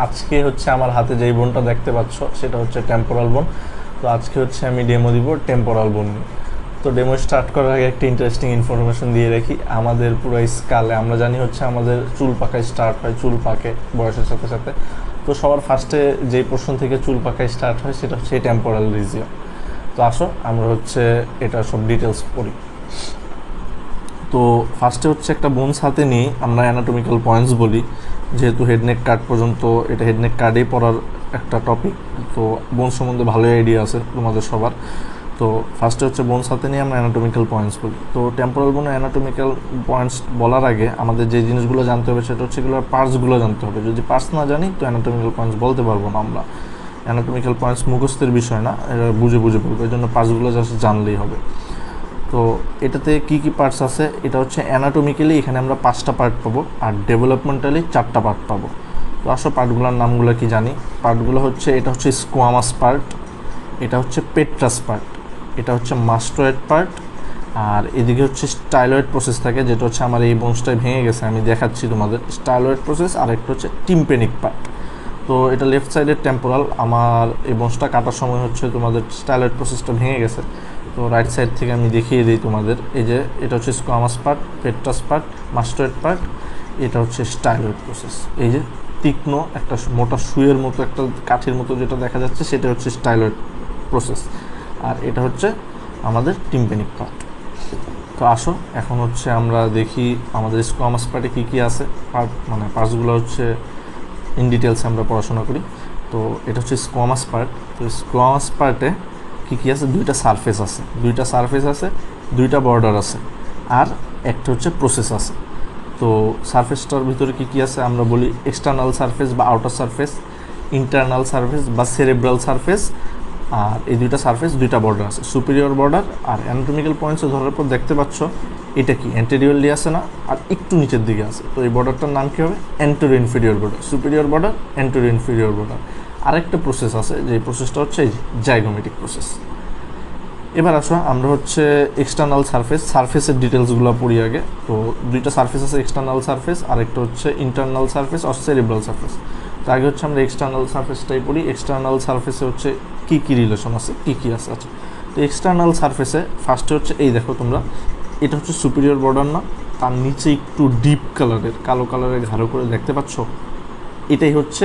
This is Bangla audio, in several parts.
আজকে হচ্ছে আমার হাতে যেই বোনটা দেখতে পাচ্ছ সেটা হচ্ছে টেম্পোরাল বোন। তো আজকে হচ্ছে আমি ডেমো দিব টেম্পোরাল বোন নিয়ে। তো ডেমো স্টার্ট করার আগে একটা ইন্টারেস্টিং ইনফরমেশন দিয়ে রাখি। আমাদের পুরো স্কালে আমরা জানি হচ্ছে আমাদের চুল পাকায় স্টার্ট হয়, চুল পাকে বয়সের সাথে সাথে। তো সবার ফার্স্টে যেই পোর্শন থেকে চুল পাকায় স্টার্ট হয় সেটা হচ্ছে টেম্পোরাল রিজিয়ন। তো আসো আমরা হচ্ছে এটা সব ডিটেলস পড়ি। তো ফার্স্টে হচ্ছে একটা বোনস হাতে নিয়ে আমরা অ্যানাটমিক্যাল পয়েন্টস বলি, যেহেতু হেডনেক কার্ড পর্যন্ত এটা হেডনেক কার্ডেই পড়ার একটা টপিক। তো বোন সম্বন্ধে ভালোই আইডিয়া আছে তোমাদের সবার। তো ফার্স্টে হচ্ছে বোনস হাতে নিয়ে আমরা অ্যানাটমিক্যাল পয়েন্টস বলি। তো টেম্পোরাল বোনে অ্যানাটমিক্যাল পয়েন্টস বলার আগে আমাদের যে জিনিসগুলো জানতে হবে সেটা হচ্ছে এগুলোর পার্টসগুলো জানতে হবে। যদি পার্টস না জানি তো অ্যানাটমিক্যাল পয়েন্টস বলতে পারবো না আমরা। অ্যানাটমিক্যাল পয়েন্টস মুখস্থের বিষয় না, এটা বুঝে বুঝে বলবো, এই জন্য পার্টসগুলো জাস্ট জানলেই হবে। তো এটাতে কি কি পার্টস আছে, এটা হচ্ছে অ্যানাটমিক্যালি এখানে আমরা 5টা পার্ট পাবো, আর ডেভেলপমেন্টালি 4টা পার্ট পাবো। তো আসো পার্টগুলোর নামগুলো কি জানি। পার্টগুলো হচ্ছে, এটা হচ্ছে স্কোয়ামাস পার্ট, এটা হচ্ছে পেট্রাস পার্ট, এটা হচ্ছে মাস্টোয়েড পার্ট, আর এদিকে হচ্ছে স্টাইলয়েড প্রসেস থাকে, যেটা হচ্ছে আমার এই বোনসটায় ভেঙে গেছে, আমি দেখাচ্ছি তোমাদের। স্টাইলয়েড প্রসেস আর একটা হচ্ছে টিম্পেনিক পার্ট। তো এটা লেফট সাইডের টেম্পোরাল, আমার এই বোনসটা কাটার সময় হচ্ছে তোমাদের স্টাইলয়েড প্রসেসটা ভেঙে গেছে। তো রাইট সাইড থেকে আমি দেখিয়ে দিই তোমাদের। এই যে এটা হচ্ছে স্কোয়ামাস পার্ট, পেট্রাস পার্ট, মাস্টোয়েড পার্ট, এটা হচ্ছে স্টাইলয়েড প্রসেস। এই যে তীক্ষ্ণ একটা মোটা সুইয়ের মতো একটা কাঠির মতো যেটা দেখা যাচ্ছে সেটা হচ্ছে স্টাইলয়েড প্রসেস, আর এটা হচ্ছে আমাদের টিম্পেনিক পার্ট। তো আসো এখন হচ্ছে আমরা দেখি আমাদের স্কোয়ামাস পার্টে কী কী আছে। পার্টসগুলো হচ্ছে ইন ডিটেলসে আমরা পড়াশোনা করি। তো এটা হচ্ছে স্কোয়ামাস পার্ট। তো স্কোয়ামাস পার্টে কী কী আছে, দুইটা সারফেস আছে, দুইটা বর্ডার আছে, আর একটা হচ্ছে প্রসেস আছে। তো সারফেসটার ভিতরে কী কী আছে আমরা বলি এক্সটার্নাল সারফেস বা আউটার সারফেস, ইন্টারনাল সারফেস বা সেরেব্রাল সারফেস, আর এই দুইটা সারফেস, দুইটা বর্ডার আছে, সুপিরিয়র বর্ডার। আর অ্যানাটমিক্যাল পয়েন্টসে ধরার পর দেখতে পাচ্ছ এটা কি অ্যান্টেরিয়রলি আছে না, আর একটু নিচের দিকে আছে। তো এই বর্ডারটার নাম কী হবে, anterior inferior border, superior border, anterior inferior border. আরেকটা প্রসেস আছে, যে প্রসেসটা হচ্ছে জাইগোমেটিক প্রসেস। এবার আসো আমরা হচ্ছে এক্সটার্নাল সারফেসের ডিটেলসগুলো পড়ি আগে। তো দুইটা সারফেস আছে, এক্সটার্নাল সারফেস আর একটা হচ্ছে ইন্টারনাল সারফেস আর সেরিব্রাল সারফেস। তো আগে হচ্ছে আমরা এক্সটার্নাল সারফেসটাই পড়ি। এক্সটার্নাল সারফেসে হচ্ছে কী কী রিলেশন আছে, কী কী আছে। আচ্ছা, তো এক্সটার্নাল সারফেসে ফার্স্টে হচ্ছে এই দেখো তোমরা, এটা হচ্ছে সুপিরিয়র বর্ডার না, তার নিচে একটু ডিপ কালারের কালো কালারের ঘাড়ো করে দেখতে পাচ্ছ, এটাই হচ্ছে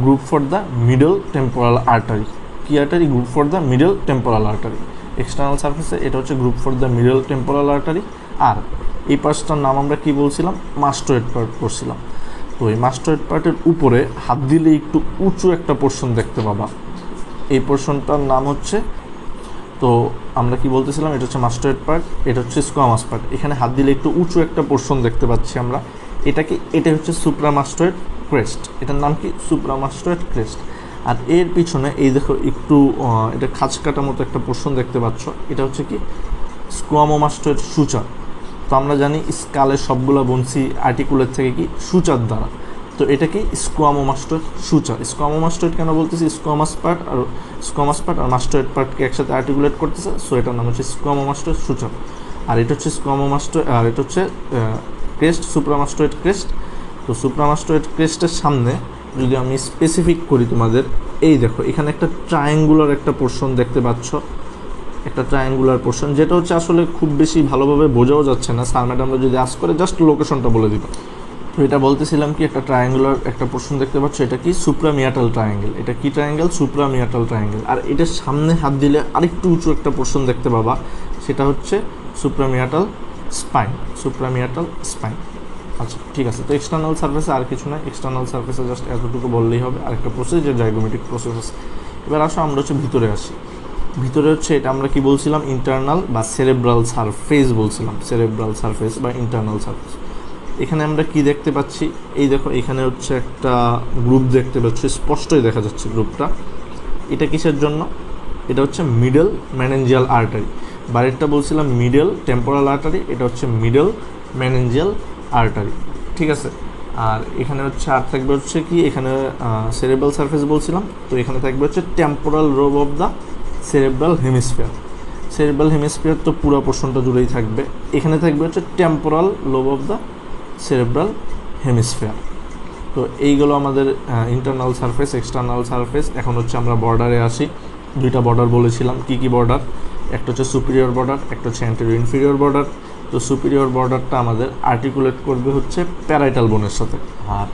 groove for the middle temporal artery. কি artery? Groove for the middle temporal artery. External সারফেসে এটা হচ্ছে groove for the middle temporal artery. আর এই পার্টসটার নাম আমরা কি বলছিলাম, মাস্টোয়েড পার্ট করছিলাম। তো এই মাস্টোয়েড পার্টের উপরে হাত দিলে একটু উঁচু একটা পোর্শন দেখতে পাবা, এই পোর্শনটার নাম হচ্ছে, তো আমরা কি বলতেছিলাম, এটা হচ্ছে মাস্টোয়েড পার্ট, এটা হচ্ছে স্কোয়ামাস পার্ট। এখানে হাত দিলে একটু উঁচু একটা পোর্শন দেখতে পাচ্ছি আমরা, এটা হচ্ছে সুপ্রামাস্টোয়েড ক্রেস্ট। এটার নাম কি, সুপ্রামাস্টোয়েড ক্রেস্ট। আর এর পিছনে এই দেখো একটু এটা খাঁচ কাটা মতো একটা পোর্শন দেখতে পাচ্ছ, এটা হচ্ছে কি স্কোয়ামোমাস্টোয়েড সূচা। তো আমরা জানি স্কালের সবগুলো বনছি আর্টিকুলেট থেকে কি সূচার দ্বারা। তো এটা কি স্কোয়ামোমাস্টোয়েড সূচা। স্কোয়ামোমাস্টোয়েড কেন বলতেছি, স্কোয়ামাস পার্ট আর মাস্টোয়েড পার্টকে একসাথে আর্টিকুলেট করতেছে, সো এটার নাম হচ্ছে স্কোয়ামোমাস্টোয়েড সূচা। আর এটা হচ্ছে স্কোয়ামোমাস্টোয়েড, আর এটা হচ্ছে ক্রেস্ট, সুপ্রামাস্টোয়েড ক্রেস্ট। তো সুপ্রামাস্টোয়েড ক্রেস্টের সামনে যদি আমি স্পেসিফিক করি তোমাদের, এই দেখো এখানে একটা ট্রায়াঙ্গুলার একটা পোর্শন দেখতে পাচ্ছ, একটা ট্রায়াঙ্গুলার পোর্শন, যেটা হচ্ছে আসলে খুব বেশি ভালোভাবে বোঝাও যাচ্ছে না। স্যার ম্যাডামরা যদি আস করে জাস্ট লোকেশনটা বলে দিবা। তো এটা বলতেছিলাম কি, একটা ট্রায়াঙ্গুলার একটা পোর্শন দেখতে পাচ্ছ, এটা কি সুপ্রামিয়াটাল ট্রায়াঙ্গেল। এটা কি ট্রায়াঙ্গেল, সুপ্রামিয়াটাল ট্রায়াঙ্গেল। আর এটার সামনে হাত দিলে আরেকটু উঁচু একটা পোর্শন দেখতে পাবা, সেটা হচ্ছে সুপ্রামিয়াটাল স্পাইন। আচ্ছা ঠিক আছে। তো এক্সটার্নাল সারফেসে আর কিছু নয়, এক্সটার্নাল সারফেসে জাস্ট এতটুকু বললেই হবে। আরেকটা প্রসেস যে জাইগোমেটিক প্রসেস আছে। এবার আসো আমরা হচ্ছে ভিতরে আসি। ভিতরে হচ্ছে এটা আমরা কি বলছিলাম, ইন্টারনাল বা সেরেব্রাল সারফেস বলছিলাম, সেরেব্রাল সারফেস বা ইন্টারনাল সারফেস। এখানে আমরা কি দেখতে পাচ্ছি, এই দেখো এখানে হচ্ছে একটা গ্রুপ দেখতে পাচ্ছি, স্পষ্টই দেখা যাচ্ছে গ্রুপটা। এটা কিসের জন্য, এটা হচ্ছে মিডল ম্যানেঞ্জিয়াল আর্টারি। বাইরেরটা বলছিলাম মিডল টেম্পোরাল আর্টারি, এটা হচ্ছে মিডল ম্যানেঞ্জিয়াল আর্টারি, ঠিক আছে। আর এখানে হচ্ছে আর থাকবে হচ্ছে কি, এখানে সেরেব্রাল সারফেস বলছিলাম, তো এখানে থাকবে হচ্ছে temporal lobe of the cerebral hemisphere. তো পুরো পোর্শনটা জুড়েই থাকবে। এখানে থাকবে হচ্ছে temporal lobe of the cerebral hemisphere. তো এইগুলো আমাদের ইন্টারনাল সারফেস, এক্সটার্নাল সারফেস। এখন হচ্ছে আমরা বর্ডারে আসি। দুইটা বর্ডার বলেছিলাম, কি কি বর্ডার? একটা হচ্ছে সুপিরিয়র বর্ডার, একটা হচ্ছে অ্যান্টেরিয়র ইনফিরিয়র বর্ডার। তো সুপিরিয়র বর্ডারটা আমাদের আর্টিকুলেট করবে হচ্ছে প্যারাইটাল বোনের সাথে। আর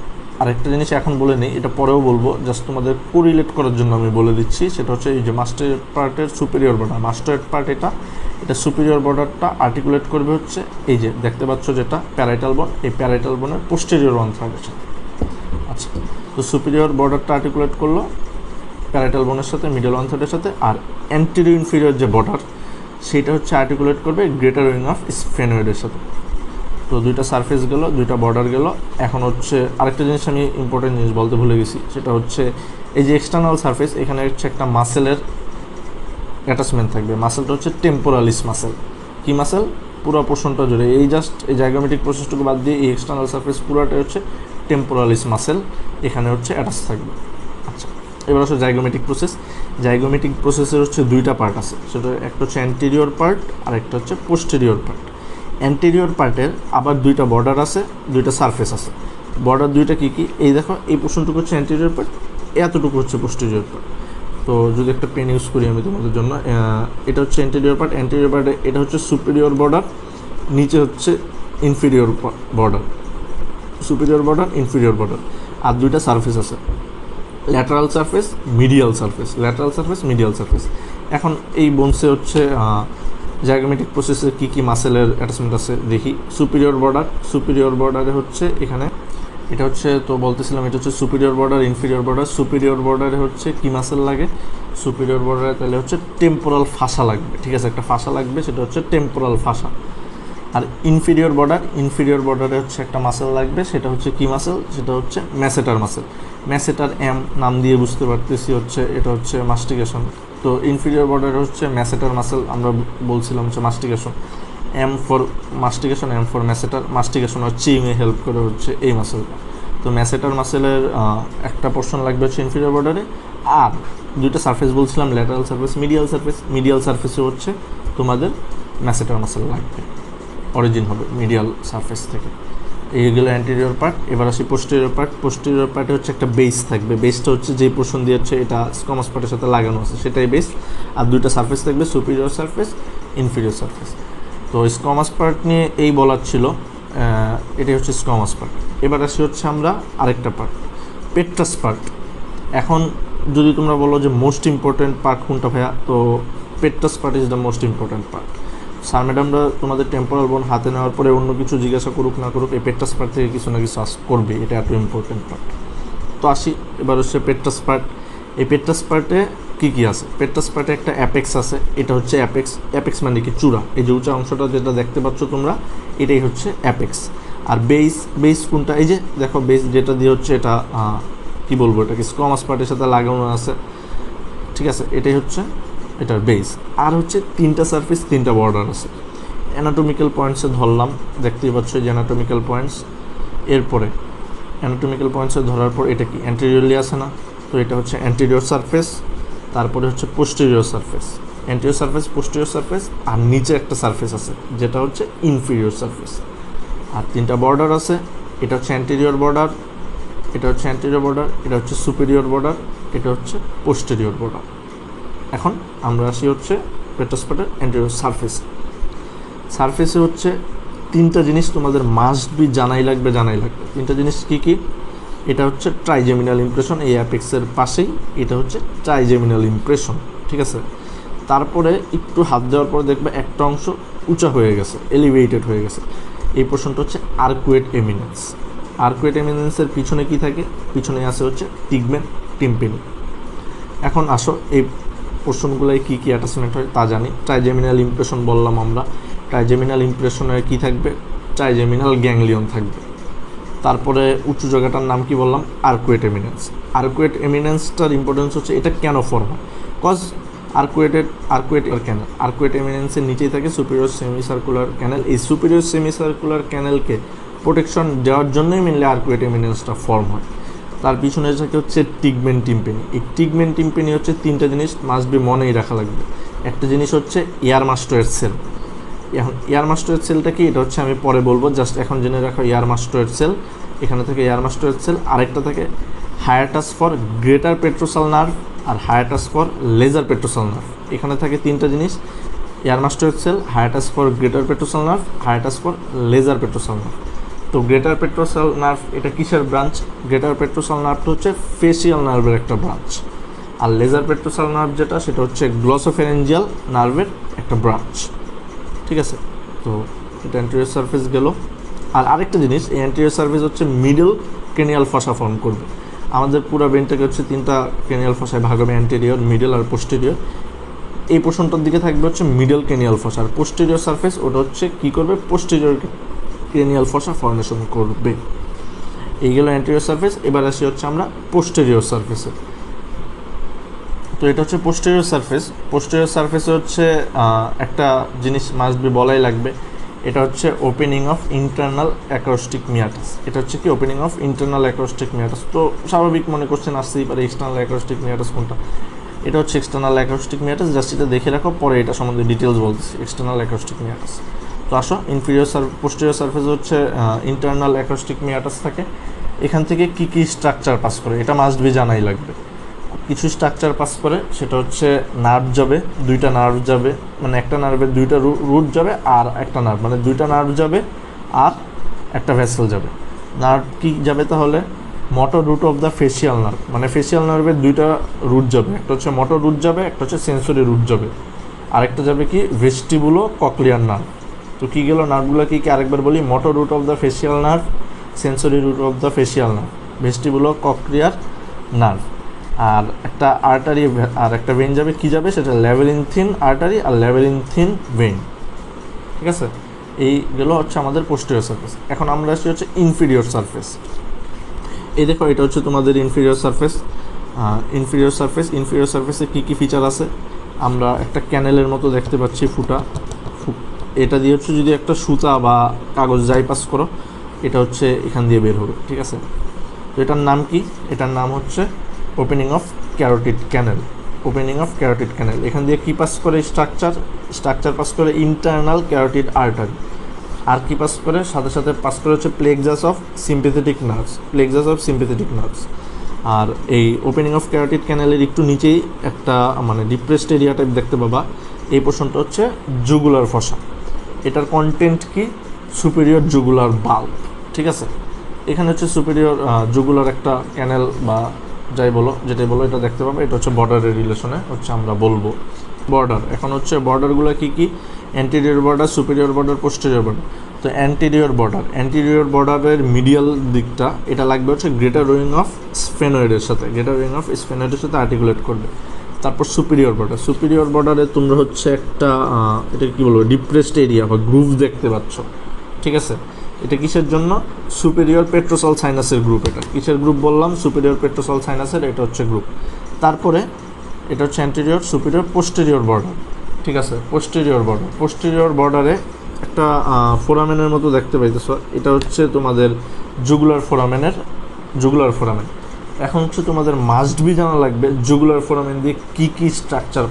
আরেকটা জিনিস এখন বলে নেই, এটা পরেও বলবো, জাস্ট তোমাদের কোরিলেট করার জন্য আমি বলে দিচ্ছি। সেটা হচ্ছে এই যে মাস্টার পার্টের সুপিরিয়র বর্ডার, মাস্টার পার্ট এটা সুপিরিয়র বর্ডারটা আর্টিকুলেট করবে হচ্ছে এই যে দেখতে পাচ্ছ যেটা প্যারাইটাল বোন, এই প্যারাইটাল বোনের পোস্টেরিয়র ওয়ান থার্ডের সাথে। আচ্ছা, তো সুপিরিয়র বর্ডারটা আর্টিকুলেট করলো প্যারাইটাল বোনের সাথে, মিডল ওয়ান থার্ডের সাথে। আর অ্যান্টেরিয়র ইনফিরিয়র যে বর্ডার সেটা হচ্ছে আর্টিকুলেট করবে গ্রেটার উইং অফ স্ফেনয়েডের সাথে। তো দুইটা সারফেস গেল, দুইটা বর্ডার গেল। এখন হচ্ছে আরেকটা জিনিস আমি ইম্পর্টেন্ট জিনিস বলতে ভুলে গেছি, সেটা হচ্ছে এই যে এক্সটার্নাল সারফেস, এখানে হচ্ছে একটা মাসেলের অ্যাটাচমেন্ট থাকবে। মাসেলটা হচ্ছে টেম্পোরালিস মাসেল। কি মাসেল? পুরো পোর্শনটা জুড়ে, এই জাস্ট এই জাইগোমেটিক প্রসেসটুকু বাদ দিয়ে এই এক্সটার্নাল সারফেস পুরোটাই হচ্ছে টেম্পোরালিস মাসেল, এখানে হচ্ছে অ্যাটাচ থাকবে। আচ্ছা, এবার হচ্ছে জাইগোমেটিক প্রসেস। জাইগোমেটিক প্রসেসের হচ্ছে দুইটা পার্ট আছে, সেটা একটা হচ্ছে অ্যান্টেরিয়র পার্ট আর একটা হচ্ছে পোস্টেরিয়র পার্ট। অ্যান্টেরিয়র পার্টের আবার দুইটা বর্ডার আছে, দুইটা সারফেস আছে। বর্ডার দুইটা কী কী? এই দেখো, এই পোর্শনটুকু হচ্ছে অ্যান্টেরিয়র পার্ট, এতটুকু হচ্ছে পোস্টেরিয়র পার্ট। তো যদি একটা পেন ইউজ করি আমি তোমাদের জন্য, এটা হচ্ছে অ্যান্টেরিয়র পার্ট। অ্যান্টেরিয়র পার্টে এটা হচ্ছে সুপিরিয়র বর্ডার, নিচে হচ্ছে inferior border, superior border, inferior border. আর দুইটা সারফেস আছে, lateral surface, medial surface, lateral surface, medial surface. এখন এই বোনসে হচ্ছে জাইগোমেটিক প্রসেসে কী কী মাসেলের অ্যাটাচমেন্ট আছে দেখি। সুপিরিয়র বর্ডার, সুপিরিয়র বর্ডারে হচ্ছে এখানে এটা হচ্ছে, তো বলতেছিলাম এটা হচ্ছে superior border, inferior border. Superior বর্ডারে হচ্ছে কি মাসেল লাগে? সুপিরিয়র বর্ডারে তাহলে হচ্ছে টেম্পোরাল ফাসা লাগবে, ঠিক আছে, একটা ফাসা লাগবে, সেটা হচ্ছে টেম্পোরাল ফাসা। আর ইনফিরিয়র বর্ডার, ইনফিরিয়র বর্ডারে হচ্ছে একটা মাসেল লাগবে, সেটা হচ্ছে কি মাসেল? সেটা হচ্ছে ম্যাসেটার মাসেল। ম্যাসেটার এম নাম দিয়ে বুঝতে পারতেছি হচ্ছে এটা হচ্ছে মাস্টিকেশন। তো ইনফিরিয়র বর্ডারে হচ্ছে ম্যাসেটার মাসেল, আমরা বলছিলাম হচ্ছে mastication. M for mastication, M for masseter. Mastication আর চিংয়ে হেল্প করে হচ্ছে এই মাসেলটা। তো ম্যাসেটার মাসেলের একটা পোর্শন লাগবে হচ্ছে ইনফিরিয়র বর্ডারে। আর দুইটা সারফেস বলছিলাম, lateral surface, medial surface. Medial সারফেসে হচ্ছে তোমাদের ম্যাসেটার মাসেল লাগবে, অরিজিন হবে মিডিয়াল সারফেস থেকে। এইগুলো অ্যান্টেরিয়র পার্ট। এবার আসি পোস্টেরিয়র পার্ট। পোস্টেরিয়র পার্টে হচ্ছে একটা বেস থাকবে, বেসটা হচ্ছে যেই পোর্শন দিয়ে হচ্ছে এটা স্কমাস পার্টের সাথে লাগানো আছে সেটাই বেস। আর দুইটা সারফেস থাকবে, সুপিরিয়র সারফেস, ইনফিরিয়র সারফেস। তো স্কমাস পার্ট নিয়ে এই বলার ছিল, এটাই হচ্ছে স্কমাস পার্ট। এবার আসি হচ্ছে আমরা আরেকটা পার্ট, পেট্রাস পার্ট। এখন যদি তোমরা বলো যে মোস্ট ইম্পর্ট্যান্ট পার্ট কোনটা ভাইয়া, তো petrous part is the most important part. Sir ম্যাডামরা তোমাদের টেম্পোরাল বোন হাতে নেওয়ার পরে অন্য কিছু জিজ্ঞাসা করুক না করুক, এই পেট্রাস পার্ট থেকে কিছু না কিছু করবে, এটা এত ইম্পর্টেন্ট পার্ট। তো আসি এবার হচ্ছে পেট্রাস পার্ট। এই পেট্রাস পার্টে কী কী আছে? পেট্রাস পার্টে একটা অ্যাপেক্স আছে, এটা হচ্ছে অ্যাপেক্স। অ্যাপেক্স মানে কি? চূড়া। এই যে উঁচা অংশটা যেটা দেখতে পাচ্ছ তোমরা, এটাই হচ্ছে অ্যাপেক্স। আর বেস, বেস কোনটা? এই যে দেখো বেস যেটা দিয়ে হচ্ছে এটা কী বলবো, এটাকে স্কমাস পার্টের সাথে লাগানো আছে, ঠিক আছে, এটাই হচ্ছে এটার বেস। আর হচ্ছে তিনটা সারফেস, তিনটা বর্ডার আছে। অ্যানাটমিক্যাল পয়েন্টসে ধরলাম, দেখতেই পাচ্ছ যে অ্যানাটমিক্যাল পয়েন্টস। এরপরে অ্যানাটমিক্যাল পয়েন্টসে ধরার পর এটা কি অ্যান্টেরিয়রলি আছে না? তো এটা হচ্ছে অ্যান্টেরিয়র সারফেস। তারপরে হচ্ছে posterior surface, anterior surface, posterior surface. আর নিচে একটা সারফেস আছে যেটা হচ্ছে ইনফিরিয়র সারফেস। আর তিনটা বর্ডার আছে, এটা হচ্ছে অ্যান্টেরিয়র বর্ডার, এটা হচ্ছে অ্যান্টেরিয়র বর্ডার, এটা হচ্ছে সুপিরিয়র বর্ডার, এটা হচ্ছে পোস্টেরিয়র বর্ডার। এখন আমরা আসি হচ্ছে পেট্রাস পার্টের অ্যান্টেরিয়র সারফেস। সারফেসে হচ্ছে তিনটা জিনিস তোমাদের মাস্ট বি জানাই লাগবে। তিনটা জিনিস কী কী? এটা হচ্ছে ট্রাইজেমিনাল ইমপ্রেশন, এই অ্যাপেক্সের পাশেই এটা হচ্ছে ট্রাইজেমিনাল ইমপ্রেশন, ঠিক আছে। তারপরে একটু হাত দেওয়ার পরে দেখবে একটা অংশ উঁচা হয়ে গেছে, এলিভেটেড হয়ে গেছে। এই পোর্শনটা হচ্ছে আর্কুয়েট এমিনেন্স। আর্কুয়েট এমিনেন্সের পিছনে কি থাকে? পিছনে আছে হচ্ছে টিগমেন টিম্পেনি। এখন আসো এই পোর্শনগুলোয় কী কী অ্যাটাচমেন্ট হয় তা জানি। ট্রাইজেমিনাল ইমপ্রেশন বললাম আমরা, ট্রাইজেমিনাল ইমপ্রেশনের কী থাকবে? ট্রাইজেমিনাল গ্যাংলিয়ন থাকবে। তারপরে উঁচু জায়গাটার নাম কি বললাম? Arcuate eminence. আর্কুয়েট এমিনেন্সটার ইম্পর্টেন্স হচ্ছে এটা কেন ফর্ম হয়? কজ আর্কুয়েট ক্যানেল, আর্কুয়েট এমিনেন্সের নিচেই থাকে সুপিরিয়র সেমি সার্কুলার ক্যানেল। এই সুপিরিয়র সেমি সার্কুলার ক্যানেলকে প্রোটেকশন দেওয়ার জন্যই মেনলি আর্কুয়েট এমিনেন্সটা ফর্ম হয়। তার পিছনে থাকে হচ্ছে টিগমেন টিম্পেনি। এই টিগমেন টিম্পেনি হচ্ছে তিনটা জিনিস মাস্ট বি মনেই রাখা লাগবে। একটা জিনিস হচ্ছে এয়ার মাস্টোয়েড সেল। এখন এয়ার মাস্টোয়েড সেলটা কি? এটা হচ্ছে আমি পরে বলবো, জাস্ট এখন জেনে রাখো এয়ার মাস্টোয়েড সেল। এখানে থাকে এয়ারমাস্টোয়েড সেল, আরেকটা থাকে hiatus for greater petrosal nerve আর hiatus for lesser petrosal nerve. এখানে থাকে তিনটা জিনিস, air mastoid cell, hiatus for greater petrosal nerve, hiatus for lesser petrosal nerve. তো গ্রেটার পেট্রোসাল নার্ভ এটা কিসের ব্রাঞ্চ? গ্রেটার পেট্রোসাল নার্ভটা হচ্ছে ফেসিয়াল নার্ভের একটা ব্রাঞ্চ, আর লেজার পেট্রোসাল নার্ভ যেটা সেটা হচ্ছে গ্লসোফেরেঞ্জিয়াল নার্ভের একটা ব্রাঞ্চ। ঠিক আছে, তো এটা অ্যান্টেরিয়র সারফেস গেল। আর আরেকটা জিনিস, এই অ্যান্টেরিয়র সারফেস হচ্ছে মিডল ক্রেনিয়াল ফসা ফর্ম করবে। আমাদের পুরো ব্রেনটাকে হচ্ছে তিনটা ক্রেনিয়াল ফসায় ভাগ হবে, অ্যান্টেরিয়র, মিডল আর পোস্টেরিয়র। এই পোর্শনটার দিকে থাকবে হচ্ছে মিডল ক্রেনিয়াল ফসা, আর পোস্টেরিয়র সারফেস ওটা হচ্ছে কী করবে? পোস্টেরিয়র ক্রেনিয়াল ফসা ফর্মেশন করবে। এই গেল অ্যান্টেরিয়র সারফেস। এবার আসি হচ্ছে আমরা পোস্টেরিয়র সারফেসে। তো এটা হচ্ছে পোস্টেরিয়র সারফেস। পোস্টেরিয়র সারফেসে হচ্ছে একটা জিনিস মাস্ট বি বলাই লাগবে, এটা হচ্ছে opening of internal acoustic meatus. এটা হচ্ছে কি? Opening of internal acoustic meatus. তো স্বাভাবিক মনে করছেন আসতেই পারে এক্সটার্নাল অ্যাক্রোস্টিক মিয়াটাস কোনটা? এটা হচ্ছে এক্সটার্নাল অ্যাক্রোস্টিক মিয়াটাস। জাস্ট এটা দেখে রাখো, পরে এটা সম্বন্ধে ডিটেলস বলতেছি। External অ্যাক্রোস্টিক meatus. তো আসো, পোস্টেরিয়র সারফেসে হচ্ছে ইন্টারনাল অ্যাক্রোস্টিক মিয়াটাস থাকে। এখান থেকে কি কি স্ট্রাকচার পাস করে এটা মাস্ট বি জানাই লাগবে। কিছু স্ট্রাকচার পাস করে, সেটা হচ্ছে নার্ভ যাবে, দুইটা নার্ভ যাবে, মানে একটা নার্ভের দুইটা রুট যাবে, আর একটা নার্ভ মানে দুইটা নার্ভ যাবে আর একটা ভেসেল যাবে। নার্ভ কি যাবে তাহলে? Motor root of the facial nerve, মানে ফেসিয়াল নার্ভের দুইটা রুট যাবে, একটা হচ্ছে মোটর রুট যাবে, একটা হচ্ছে সেন্সরি রুট যাবে, আরেকটা যাবে কি? Vestibulocochlear nerve. তো কী গেল নার্ভগুলো কি আরেকবার বলি? Motor root of the facial nerve, sensory root of the facial nerve, vestibulocochlear nerve. আর একটা আর্টারি আর একটা ভেইন যাবে, কি যাবে? সেটা ল্যাবেরিনথিন আর্টারি আর ল্যাবেরিনথিন ভেইন। ঠিক আছে, এই গেল হচ্ছে আমাদের পোস্টেরিয়র সারফেস। এখন আমরা আসছি হচ্ছে ইনফিরিয়র সারফেস। এই দেখো, এটা হচ্ছে তোমাদের ইনফিরিয়র সারফেস। ইনফিরিয়র সারফেসে কী কী ফিচার আছে? আমরা একটা ক্যানেলের মতো দেখতে পাচ্ছি, ফুটা। এটা দিয়ে হচ্ছে যদি একটা সুতা বা কাগজ যাই পাস করো, এটা হচ্ছে এখান দিয়ে বের হবে। ঠিক আছে, তো এটার নাম কি? এটার নাম হচ্ছে opening of carotid canal. Opening of carotid canal. এখান দিয়ে কী পাস করে? স্ট্রাকচার পাস করে ইন্টারনাল ক্যারোটিড আর্টারি। আর কি পাস করে? সাথে সাথে পাস করে হচ্ছে প্লেক্সাস অফ সিম্প্যাথেটিক নার্ভস। আর এই ওপেনিং অফ ক্যারোটিড ক্যানেলের একটু নিচেই একটা মানে ডিপ্রেসড এরিয়া টাইপ দেখতে পাবা। এই পোর্শনটা হচ্ছে জুগুলার ফসা। এটার কন্টেন্ট কি? Superior jugular bulb. ঠিক আছে, এখানে হচ্ছে সুপিরিয়র জুগুলার একটা ক্যানেল বা যাই বলো, যেটাই বলো, এটা দেখতে পাবে। এটা হচ্ছে বর্ডারের রিলেশনে হচ্ছে আমরা বলবো বর্ডার। এখন হচ্ছে বর্ডারগুলো কি কি? Anterior border, superior border, posterior border. তো অ্যান্টেরিয়র বর্ডারের মিডিয়াল দিকটা এটা লাগবে হচ্ছে গ্রেটার উইং অফ স্ফেনয়েডের সাথে আর্টিকুলেট করবে। তারপর সুপিরিয়র বর্ডারে তোমরা হচ্ছে একটা এটা কি বলবো, ডিপ্রেসড এরিয়া বা গ্রুভ দেখতে পাচ্ছ। ঠিক আছে, এটা কিসের জন্য? সুপিরিয়র পেট্রোসাল সাইনাসের গ্রুপ। এটা কিসের গ্রুপ বললাম? সুপিরিয়র পেট্রোসাল সাইনাসের, এটা হচ্ছে গ্রুপ। তারপরে এটা হচ্ছে অ্যান্টেরিয়র, সুপিরিয়র, পোস্টেরিয়র বর্ডার। ঠিক আছে, পোস্টেরিয়র বর্ডারে একটা ফোরামেনের মতো দেখতে পাইতেছ, এটা হচ্ছে তোমাদের জুগুলার ফোরামেন। এখন হচ্ছে তোমাদের মাস্ট বি জানা লাগবে জুগুলার ফোরামেন দিয়ে কী কী স্ট্রাকচার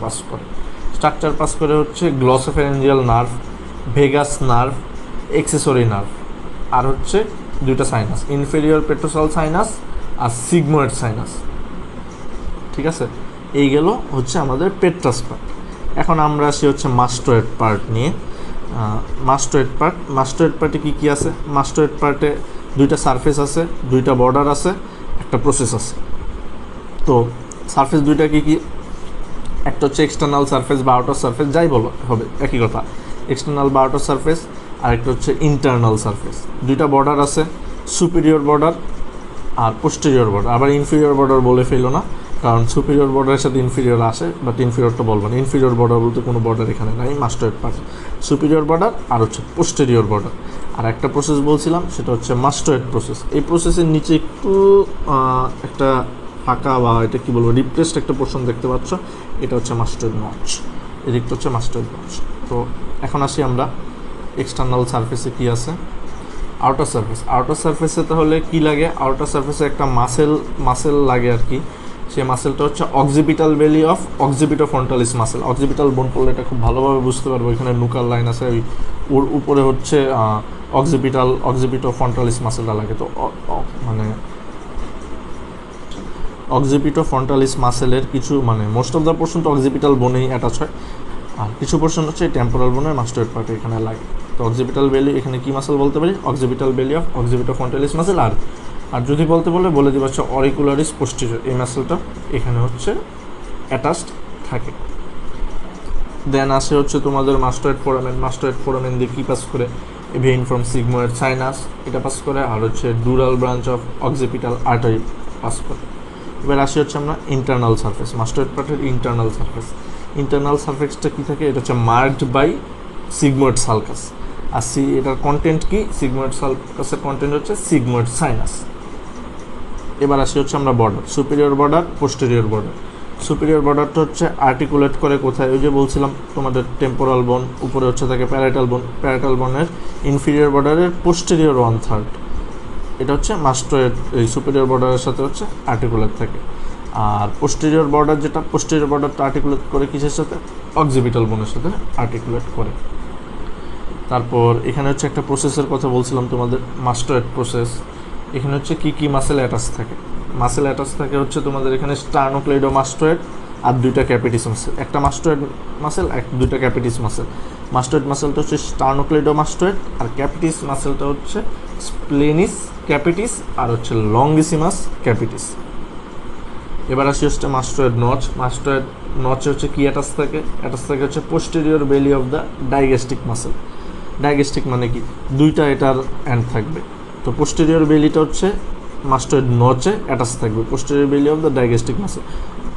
পাস করে হচ্ছে glossopharyngeal nerve, vagus nerve, accessory nerve, আর হচ্ছে দুইটা সাইনাস, ইনফেরিয়র পেট্রোসাল সাইনাস আর সিগময়েড সাইনাস। ঠিক আছে, এই গেল হচ্ছে আমাদের পেট্রাস পার্ট। এখন আমরা আসি হচ্ছে মাস্টয়েড পার্ট নিয়ে। মাস্টয়েড পার্টে কী কী আছে? মাস্টয়েড পার্টে দুইটা সারফেস আছে, দুইটা বর্ডার আছে, একটা প্রসেস আছে। তো সারফেস দুইটা কী কী? একটা হচ্ছে এক্সটার্নাল সারফেস বা আউটার সারফেস, যাই বলো হবে একই কথা, এক্সটার্নাল বা আউটার সারফেস। আর একটা হচ্ছে ইন্টারনাল সারফেস। দুইটা বর্ডার আছে, সুপিরিয়র বর্ডার আর পোস্টেরিয়র বর্ডার। আবার ইনফিরিয়র বর্ডার বলে ফেলো না, কারণ সুপিরিয়র বর্ডারের সাথে ইনফিরিয়র আসে, বাট ইনফিরিয়রটা বলবো না। ইনফিরিয়র বর্ডার বলতে কোনো বর্ডার এখানে নাই, মাস্টয়েড পার্ট। সুপিরিয়র বর্ডার আর হচ্ছে পোস্টেরিয়র বর্ডার। আর একটা প্রসেস বলছিলাম, সেটা হচ্ছে মাস্টয়েড প্রসেস। এই প্রসেসের নিচে একটু একটা ফাঁকা বা এটা কী বলবো, ডিপ্রেসড একটা পোর্শন দেখতে পাচ্ছ, এটা হচ্ছে মাস্টয়েড নচ। এদিকটা হচ্ছে মাস্টয়েড নচ। তো এখন আসি আমরা এক্সটার্নাল সারফেসে কী আছে? আউটার সারফেসে তাহলে কি লাগে? আউটার সারফেসে একটা মাসেল লাগে আর কি। সেই মাসেলটা হচ্ছে অক্সিপিটাল বেলি অফ অক্সিপিটোফ্রন্টালিস মাসেল। অক্সিপিটাল বোন পড়লে এটা খুব ভালোভাবে বুঝতে পারবো, এখানে নুকাল লাইন আছে, ওর উপরে হচ্ছে অক্সিপিটোফ্রন্টালিস মাসেলটা লাগে। তো মানে অক্সিপিটোফ্রন্টালিস মাসেলের কিছু মানে মোস্ট অফ দ্য পোর্শন তো অক্সিপিটাল বোনেই অ্যাটাচ হয়, আর কিছু পোর্শন হচ্ছে টেম্পোরাল বোনের মাস্টয়েড পার্টে এখানে লাগে। তো অক্সিপিটাল বেলি এখানে কি মাসেল বলতে পারি, অক্সিপিটাল বেলি অফ অক্সিপিটোফ্রন্টালিস মাসেল। আর যদি বলতে বলে দিবা হচ্ছে অরিকুলারিস পোস্টেরিয়র, এই মাসেলটা এখানে হচ্ছে অ্যাটাচড থাকে। দেন আসে হচ্ছে তোমাদের মাস্টয়েড ফোরামেন দিয়ে কী পাস করে, ভেইন ফ্রম সিগময়েড সাইনাস এটা পাস করে, আর হচ্ছে dural branch of occipital artery pass করে। এবার আসি হচ্ছে আমরা ইন্টারনাল সারফেস, মাস্টয়েড পার্টের ইন্টারনাল সারফেসটা কী থাকে, এটা হচ্ছে মার্কড বাই সিগময়েড সালকাস। আর এটার কন্টেন্ট কি, সিগময়েড সালকাসের কন্টেন্ট হচ্ছে সিগময়েড সাইনাস। এবার আসি হচ্ছে আমরা border, superior border, posterior border. Superior বর্ডারটা হচ্ছে আর্টিকুলেট করে কোথায়, ওই যে বলছিলাম তোমাদের টেম্পোরাল বোন, উপরে হচ্ছে থাকে প্যারাইটাল বোনের ইনফিরিয়র বর্ডারের পোস্টেরিয়র 1/3, এটা হচ্ছে মাস্টয়েড, এই সুপিরিয়র বর্ডারের সাথে হচ্ছে আর্টিকুলেট থাকে। আর পোস্টেরিয়র বর্ডারটা আর্টিকুলেট করে কিসের সাথে, অক্সিপিটাল বোনের সাথে আর্টিকুলেট করে। তারপর এখানে হচ্ছে একটা প্রসেসের কথা বলছিলাম তোমাদের, মাস্টয়েড প্রসেস। এখানে হচ্ছে কি মাসেল অ্যাটাচ থাকে হচ্ছে তোমাদের এখানে স্টার্নোক্লেইডোমাস্টয়েড আর 2টা ক্যাপিটিস মাসেল, একটা মাস্টয়েড মাসেল, 2টা ক্যাপিটিস মাসেল। মাস্টয়েড মাসেলটা হচ্ছে স্টার্নোক্লেইডোমাস্টয়েড, আর ক্যাপিটিস মাসেলটা হচ্ছে স্প্লেনিস ক্যাপিটিস আর হচ্ছে লঙ্গিসিমাস ক্যাপিটিস। এবার আসি হচ্ছে মাস্টয়েড নচে হচ্ছে কি অ্যাটাচ থাকে হচ্ছে posterior belly of the digastric muscle. Digastric মানে কি, 2টা এটার এন্ড থাকবে। তো পোস্টেরিয়র বেলিটা হচ্ছে মাস্টয়েড নচে অ্যাটাচ থাকবে, posterior belly of the digastric muscle.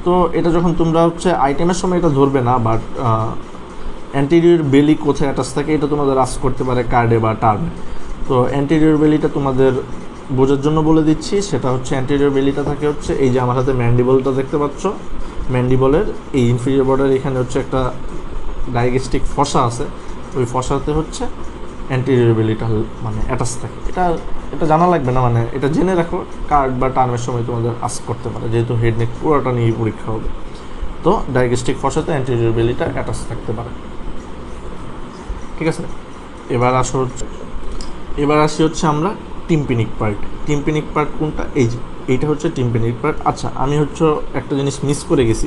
তো এটা যখন তোমরা হচ্ছে আইটেমের সময় এটা ধরবে না, বাট অ্যান্টেরিয়র বেলি কোথায় অ্যাটাচ থাকে এটা তোমাদের আস্ক করতে পারে কার্ডে বা টার্মে। তো অ্যান্টেরিয়র বেলিটা তোমাদের বোঝার জন্য বলে দিচ্ছি, সেটা হচ্ছে অ্যান্টেরিয়র বেলিটা থাকে হচ্ছে এই যে আমার হাতে ম্যান্ডিবলটা দেখতে পাচ্ছ, ম্যান্ডিবলের এই ইনফিরিয়র বর্ডার এখানে হচ্ছে একটা ডাইগ্যাস্ট্রিক ফসা আছে, ওই ফসাতে হচ্ছে অ্যান্টেরিয়র বেলিটা মানে অ্যাটাচ থাকে। এটা জানা লাগবে না, মানে এটা জেনে রাখো, কার্ড বা টার্মের সময় তোমাদের আস্ক করতে পারে, যেহেতু হেড নেক পুরোটা নিয়ে পরীক্ষা হবে। তো ডাইগ্যাস্ট্রিক ফসাতে অ্যান্টেরিয়র বেলিটা অ্যাটাচ থাকতে পারে, ঠিক আছে। এবার আসি হচ্ছে আমরা টিম্পিনিক পার্ট কোনটা, এইটা হচ্ছে টিম্পিনিক পার্ট। আচ্ছা, আমি হচ্ছে একটা জিনিস মিস করে গেছি,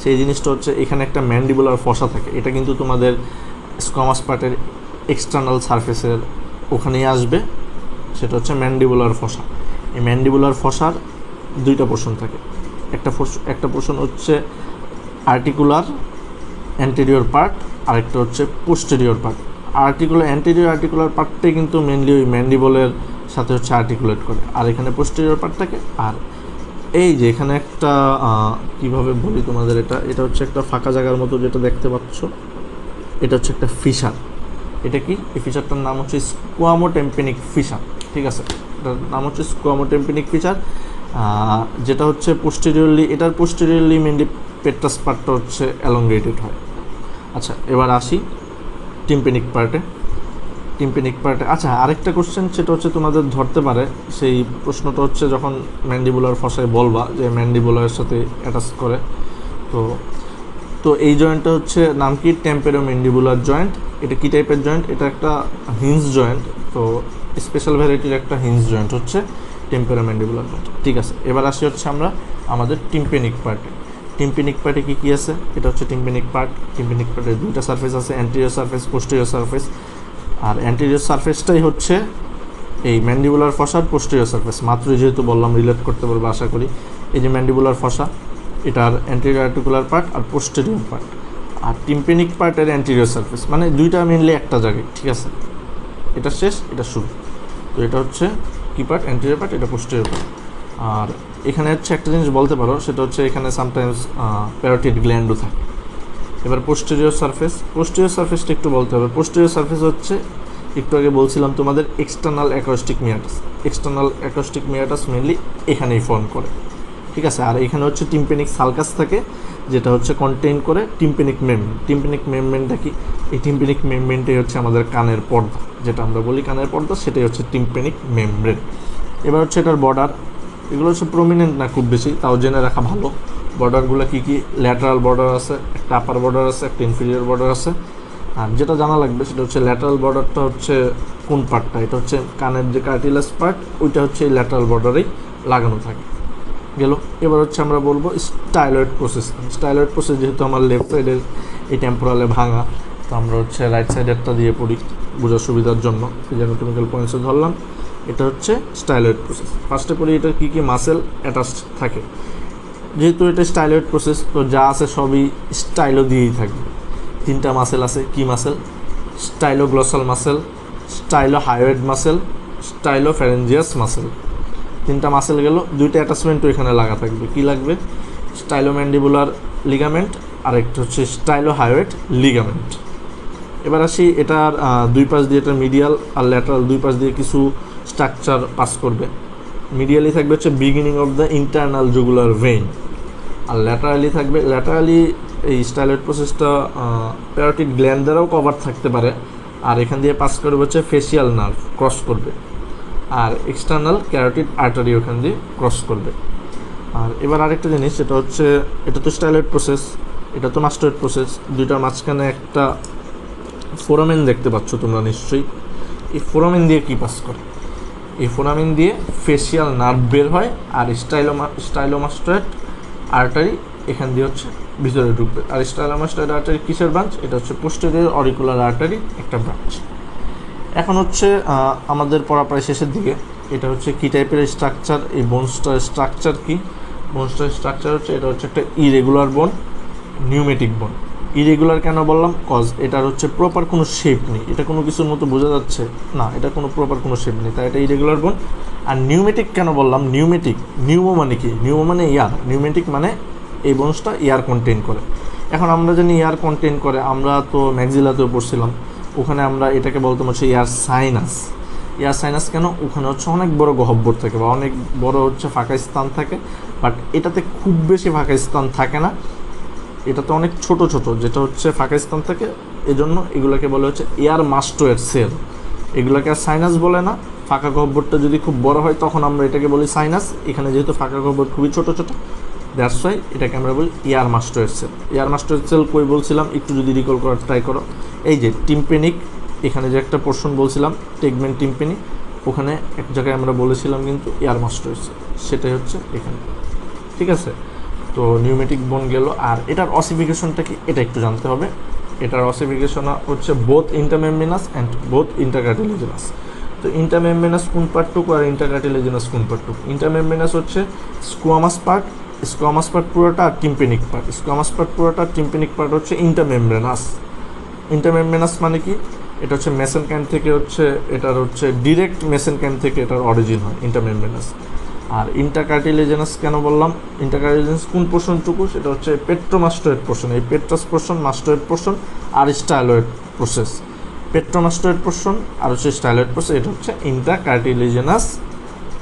সেই জিনিসটা হচ্ছে এখানে একটা ম্যান্ডিবুলার ফসা থাকে, এটা কিন্তু তোমাদের স্কোয়ামাস পার্টের এক্সটার্নাল সারফেসের ওখানেই আসবে, সেটা হচ্ছে ম্যান্ডিবুলার ফসা। এই ম্যান্ডিবুলার ফসার 2টা পোর্শন থাকে, একটা পোর্শন হচ্ছে আর্টিকুলার অ্যান্টেরিয়র পার্ট, আরেকটা হচ্ছে পোস্টেরিয়র পার্ট। অ্যান্টেরিয়র আর্টিকুলার পার্টটাই কিন্তু মেনলি ওই ম্যান্ডিবলের সাথে হচ্ছে আর্টিকুলেট করে, আর এখানে পোস্টেরিয়র পার্ট থাকে। আর এই যে এখানে একটা কীভাবে বলি তোমাদের, এটা হচ্ছে একটা ফাঁকা জায়গার মতো যেটা দেখতে পাচ্ছ, এটা হচ্ছে একটা ফিশার। এটা কি, এই ফিশারটার নাম হচ্ছে স্কোয়ামোটেম্পেনিক ফিশার, ঠিক আছে, এটার নাম হচ্ছে স্কোয়ামোটেম্পেনিক ফিশার, যেটা হচ্ছে পোস্টেরিয়রলি মেনলি পেট্রাস পার্টটা হচ্ছে অ্যালংগেটেড হয়। আচ্ছা, এবার আসি টিম্পেনিক পার্টে। আচ্ছা, আরেকটা কোশ্চেন সেটা হচ্ছে তোমাদের ধরতে পারে, সেই প্রশ্নটা হচ্ছে যখন ম্যান্ডিবুলার ফসায় বলবা যে ম্যান্ডিবুলারের সাথে অ্যাটাচ করে, তো এই জয়েন্টটা হচ্ছে নাম কি, টেম্পেরোম্যান্ডিবুলার জয়েন্ট। এটা কি টাইপের জয়েন্ট, এটা একটা হিঞ্জ জয়েন্ট, তো স্পেশাল ভ্যারাইটির একটা হিঞ্জ জয়েন্ট হচ্ছে টেম্পেরোম্যান্ডিবুলার জয়েন্ট, ঠিক আছে। এবার আসি হচ্ছে আমরা আমাদের টিম্পেনিক পার্টে কী আছে, এটা হচ্ছে টিম্পেনিক পার্টের 2টা সারফেস আছে, অ্যান্টেরিয়র সারফেস, পোস্টেরিয়র সারফেস। আর অ্যান্টেরিয়র সারফেসটাই হচ্ছে এই ম্যান্ডিবুলার ফসার পোস্টেরিয়র সারফেস, মাত্রই যেহেতু বললাম রিলেট করতে পারবো আশা করি। এই যে ম্যান্ডিবুলার ফসা, এটার অ্যান্টেরিয়র আর্টিকুলার পার্ট আর পোস্টেরিয়র পার্ট, আর টিম্পেনিক পার্টের অ্যান্টেরিয়র সারফেস, মানে 2টা মেনলি একটা জায়গায়, ঠিক আছে, এটা শেষ এটা শুরু। তো এটা হচ্ছে কি পার্ট, অ্যান্টেরিয়র পার্ট, এটা পোস্টেরিয়র পার্ট। আর এখানে হচ্ছে একটা জিনিস বলতে পারো, সেটা হচ্ছে এখানে সামটাইমস প্যারোটিড গ্ল্যান্ডও থাকে। এবার পোস্টেরিয়র সারফেসটা একটু বলতে হবে। পোস্টেরিয়র সারফেস হচ্ছে একটু আগে বলছিলাম তোমাদের এক্সটার্নাল অ্যাকোস্টিক মিয়াটাস মেনলি এখানেই ফর্ম করে, ঠিক আছে। আর এখানে হচ্ছে টিম্পেনিক সালকাস থাকে, যেটা হচ্ছে কন্টেইন করে টিম্পেনিক মেমব্রেনটা কি, এই টিম্পেনিক মেমব্রেনটাই হচ্ছে আমাদের কানের পর্দা, যেটা আমরা বলি কানের পর্দা, সেটাই হচ্ছে টিম্পেনিক মেমব্রেন। এবার হচ্ছে এটার বর্ডার, এগুলো হচ্ছে প্রমিনেন্ট না খুব বেশি, তাও জেনে রাখা ভালো। বর্ডারগুলো কী কী, ল্যাটারাল বর্ডার আছে, একটা আপার বর্ডার আছে, একটা ইনফিরিয়র বর্ডার আছে। আর যেটা জানা লাগবে সেটা হচ্ছে ল্যাটারাল বর্ডারটা হচ্ছে কোন পার্টটা, এটা হচ্ছে কানের যে কার্টিলেজ পার্ট, ওইটা হচ্ছে এই ল্যাটারাল বর্ডারেই লাগানো থাকে। গেল। এবার হচ্ছে আমরা বলবো স্টাইলয়েড প্রসেস। স্টাইলয়েড প্রসেস যেহেতু আমার লেফট সাইডের এই টেম্পোরালে ভাঙা, তো আমরা হচ্ছে রাইট সাইডেরটা দিয়ে পড়ি বোঝার সুবিধার জন্য। এই যে অ্যানাটমিক্যাল পয়েন্টসে ধরলাম, এটা হচ্ছে স্টাইলয়েড প্রসেস। ফার্স্টে পড়ি এটার কী কী মাসেল অ্যাটাচড থাকে। যেহেতু এটা স্টাইলয়েড প্রসেস, তো যা আছে সবই স্টাইলো দিয়েই থাকবে। 3টা মাসেল আছে, কি muscle? Styloglossal muscle, stylohyoid muscle, stylopharyngeus muscle. 3টা মাসেল গেল, 2টা অ্যাটাচমেন্টও এখানে লাগা থাকবে। কি লাগবে? স্টাইলোম্যান্ডিবুলার লিগামেন্ট আর একটা হচ্ছে স্টাইলো হায়োয়েড লিগামেন্ট। এবার আসি এটার 2 পাশ দিয়ে, এটা মিডিয়াল আর ল্যাটারাল 2 পাশ দিয়ে কিছু স্ট্রাকচার পাস করবে। মিডিয়ালি থাকবে হচ্ছে beginning of the internal jugular vein, আর ল্যাটারালি থাকবে, ল্যাটারালি এই স্টাইলয়েড প্রসেসটা প্যারোটিড গ্ল্যান্ড দ্বারাও কভার থাকতে পারে। আর এখান দিয়ে পাস করবে হচ্ছে ফেসিয়াল নার্ভ ক্রস করবে, আর এক্সটার্নাল ক্যারোটিড আর্টারি ওখান দিয়ে ক্রস করবে। আর এবার আরেকটা জিনিস, সেটা হচ্ছে এটা তো স্টাইলয়েড প্রসেস, এটা তো মাস্টয়েড প্রসেস। 2টার মাঝখানে একটা ফোরামেন দেখতে পাচ্ছ তোমরা নিশ্চয়ই। এই ফোরামেন দিয়ে কী পাস করে? এই ফোরামেন দিয়ে ফেসিয়াল নার্ভ বের হয়, আর স্টাইলোমাস্টয়েড আর্টারি এখান দিয়ে হচ্ছে ভিতরে ঢুকবে। আর স্টাইলোমাস্টয়েড আর্টারি কিসের ব্রাঞ্চ? এটা হচ্ছে পোস্টেরিয়র অরিকুলার আর্টারি একটা ব্রাঞ্চ। এখন হচ্ছে আমাদের পড়া প্রায় শেষের দিকে। এটা হচ্ছে কী টাইপের স্ট্রাকচার, এই বোনসটার স্ট্রাকচার কি? বোনসটার স্ট্রাকচার হচ্ছে, এটা হচ্ছে একটা ইরেগুলার বোন, নিউমেটিক বোন। ইরেগুলার কেন বললাম? কজ এটার হচ্ছে প্রপার কোনো শেপ নেই। এটা কোনো কিছুর মতো বোঝা যাচ্ছে না, এটা কোনো প্রপার কোনো শেপ নেই, তাই এটা ইরেগুলার বোন। আর নিউমেটিক কেন বললাম? নিউমেটিক, নিউমো মানে কি? নিউমো মানে এয়ার, নিউমেটিক মানে এই বোনসটা এয়ার কন্টেইন করে। এখন আমরা জানি এয়ার কন্টেইন করে, আমরা তো ম্যাক্সিলাতেও পড়ছিলাম, ওখানে আমরা এটাকে বলতাম হচ্ছে এয়ার সাইনাস। এয়ার সাইনাস কেন? ওখানে হচ্ছে অনেক বড় গহ্বর থাকে বা অনেক বড় হচ্ছে ফাঁকা স্থান থাকে, বাট এটাতে খুব বেশি ফাঁকা স্থান থাকে না, এটাতে অনেক ছোট ছোট যেটা হচ্ছে ফাঁকা স্থান থাকে। এজন্য এগুলোকে বলে হচ্ছে এয়ার মাস্টয়েড সেল। এগুলোকে আর সাইনাস বলে না। ফাঁকা গহ্বরটা যদি খুব বড় হয় তখন আমরা এটাকে বলি সাইনাস। এখানে যেহেতু ফাঁকা গহ্বর খুবই ছোট ছোট, দ্যাটস ওয়াই এটাকে আমরা বলি এয়ার মাস্টয়েড সেল। এয়ার মাস্টয়েড সেল কই বলছিলাম একটু যদি রিকল করার ট্রাই করো, এই যে টিম্পেনিক, এখানে যে একটা পোর্শন বলছিলাম টেগমেন্ট টিম্পেনি, ওখানে এক জায়গায় আমরা বলেছিলাম কিন্তু এয়ার মাস্টয়েড সেল, সেটাই হচ্ছে এখানে। ঠিক আছে, তো নিউমেটিক বোন গেল। আর এটার অসিফিকেশনটা কি এটা একটু জানতে হবে। এটার অসিফিকেশন হচ্ছে বোথ ইন্টারমেমব্রেনাস অ্যান্ড বোথ ইন্টারকার্টিলেজিনাস। তো ইন্টারমেমব্রেনাস কোন পার্টটুকু আর ইন্টারকার্টিলেজিনাস কোন পার্টটুকু? ইন্টারমেমব্রেনাস হচ্ছে স্কোয়ামাস পার্ট, স্কোয়ামাস পার্ট পুরোটা আর টিম্পেনিক পার্ট। স্কোয়ামাস পার্ট পুরোটা, টিম্পেনিক পার্ট হচ্ছে ইন্টারমেমব্রেনাস। ইন্টারমেমব্রেনাস মানে কি? এটা হচ্ছে মেসেনকাইম থেকে হচ্ছে, এটার হচ্ছে ডিরেক্ট মেসেনকাইম থেকে এটার অরিজিন হয় ইন্টারমেমব্রেনাস। আর ইন্টারকার্টিলেজিনাস কেন বললাম? ইন্টারকার্টিলেজিনাস কোন পোর্শনটুকু? সেটা হচ্ছে পেট্রোমাস্টয়েড পোর্শন। এই পেট্রাস পোর্শন, মাস্টয়েড পোর্শন আর স্টাইলয়েড প্রসেস। পেট্রোমাস্টয়েড পোর্শন আর হচ্ছে স্টাইলয়েড প্রসেস, এটা হচ্ছে ইন্টারকার্টিলেজিনাস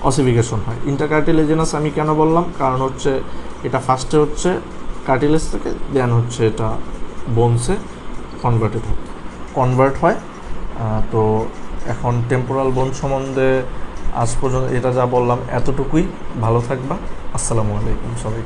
অসিফিকেশন হয়। ইন্টারকার্টিলেজিনাস আমি কেন বললাম? কারণ হচ্ছে এটা ফার্স্টে হচ্ছে কার্টিলেজ থেকে, দেন হচ্ছে এটা বোনসে কনভার্ট হয়। তো এখন টেম্পোরাল বোন সম্বন্ধে আজ পর্যন্ত এটা যা বললাম এতটুকুই। ভালো থাকবা। আসসালামু আলাইকুম সবাই।